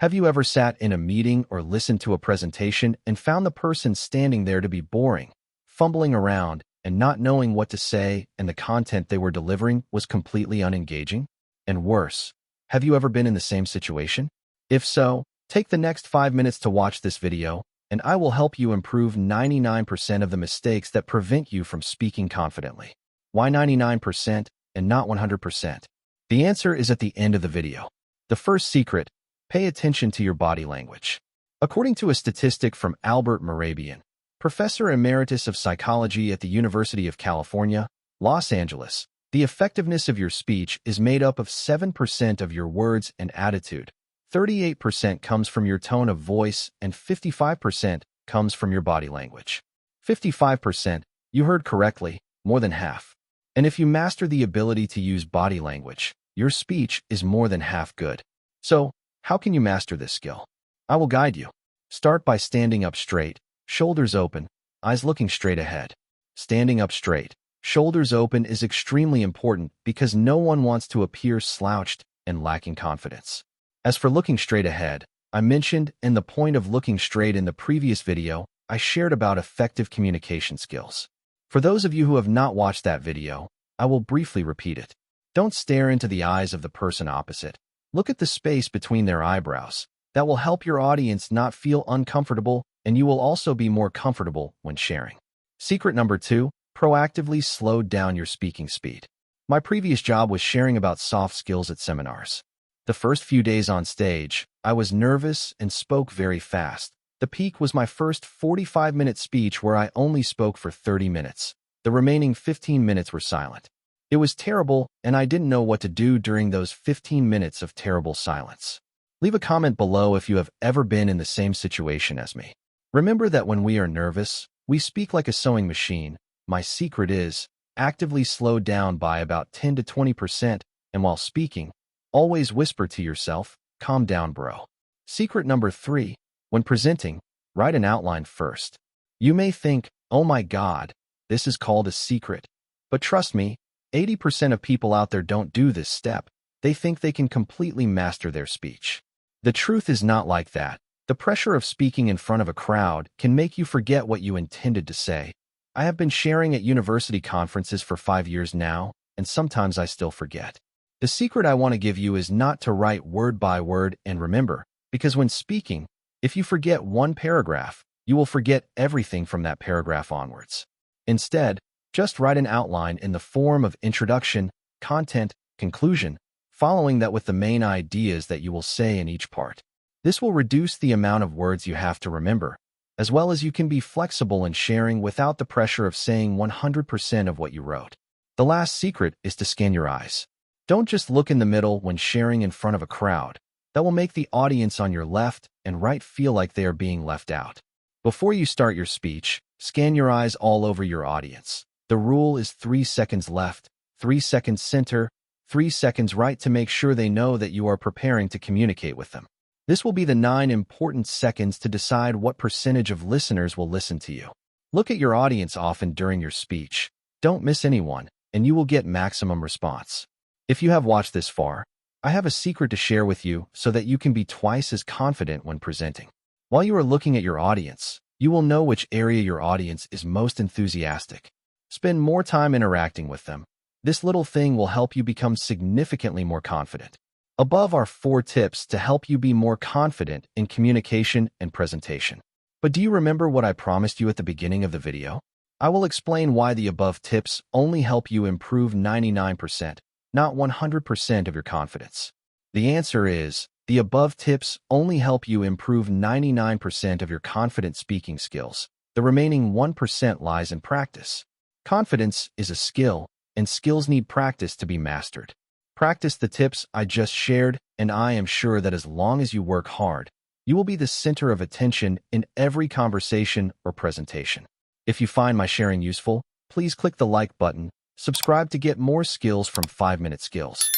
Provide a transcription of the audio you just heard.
Have you ever sat in a meeting or listened to a presentation and found the person standing there to be boring, fumbling around, and not knowing what to say, and the content they were delivering was completely unengaging? And worse, have you ever been in the same situation? If so, take the next 5 minutes to watch this video, and I will help you improve 99% of the mistakes that prevent you from speaking confidently. Why 99% and not 100%? The answer is at the end of the video. The first secret: pay attention to your body language. According to a statistic from Albert Mehrabian, Professor Emeritus of Psychology at the University of California, Los Angeles, the effectiveness of your speech is made up of 7% of your words and attitude, 38% comes from your tone of voice, and 55% comes from your body language. 55%, you heard correctly, more than half. And if you master the ability to use body language, your speech is more than half good. So, how can you master this skill? I will guide you. Start by standing up straight, shoulders open, eyes looking straight ahead. Standing up straight, shoulders open is extremely important because no one wants to appear slouched and lacking confidence. As for looking straight ahead, I mentioned in the point of looking straight in the previous video, I shared about effective communication skills. For those of you who have not watched that video, I will briefly repeat it. Don't stare into the eyes of the person opposite. Look at the space between their eyebrows. That will help your audience not feel uncomfortable, and you will also be more comfortable when sharing. Secret number 2, proactively slow down your speaking speed. My previous job was sharing about soft skills at seminars. The first few days on stage, I was nervous and spoke very fast. The peak was my first 45-minute speech where I only spoke for 30 minutes. The remaining 15 minutes were silent. It was terrible, and I didn't know what to do during those 15 minutes of terrible silence. Leave a comment below if you have ever been in the same situation as me. Remember that when we are nervous, we speak like a sewing machine. My secret is, actively slow down by about 10 to 20%, and while speaking, always whisper to yourself, "Calm down, bro." Secret number 3, when presenting, write an outline first. You may think, oh my God, this is called a secret. But trust me, 80% of people out there don't do this step. They think they can completely master their speech. The truth is not like that. The pressure of speaking in front of a crowd can make you forget what you intended to say. I have been sharing at university conferences for 5 years now, and sometimes I still forget. The secret I want to give you is not to write word by word and remember, because when speaking, if you forget one paragraph, you will forget everything from that paragraph onwards. Instead, just write an outline in the form of introduction, content, conclusion, following that with the main ideas that you will say in each part. This will reduce the amount of words you have to remember, as well as you can be flexible in sharing without the pressure of saying 100% of what you wrote. The last secret is to scan your eyes. Don't just look in the middle when sharing in front of a crowd. That will make the audience on your left and right feel like they are being left out. Before you start your speech, scan your eyes all over your audience. The rule is 3 seconds left, 3 seconds center, 3 seconds right to make sure they know that you are preparing to communicate with them. This will be the 9 important seconds to decide what percentage of listeners will listen to you. Look at your audience often during your speech. Don't miss anyone, and you will get maximum response. If you have watched this far, I have a secret to share with you so that you can be twice as confident when presenting. While you are looking at your audience, you will know which area your audience is most enthusiastic. Spend more time interacting with them. This little thing will help you become significantly more confident. Above are 4 tips to help you be more confident in communication and presentation. But do you remember what I promised you at the beginning of the video? I will explain why the above tips only help you improve 99%, not 100% of your confidence. The answer is, the above tips only help you improve 99% of your confident speaking skills. The remaining 1% lies in practice. Confidence is a skill, and skills need practice to be mastered. Practice the tips I just shared, and I am sure that as long as you work hard, you will be the center of attention in every conversation or presentation. If you find my sharing useful, please click the like button, subscribe to get more skills from 5-Minute Skills.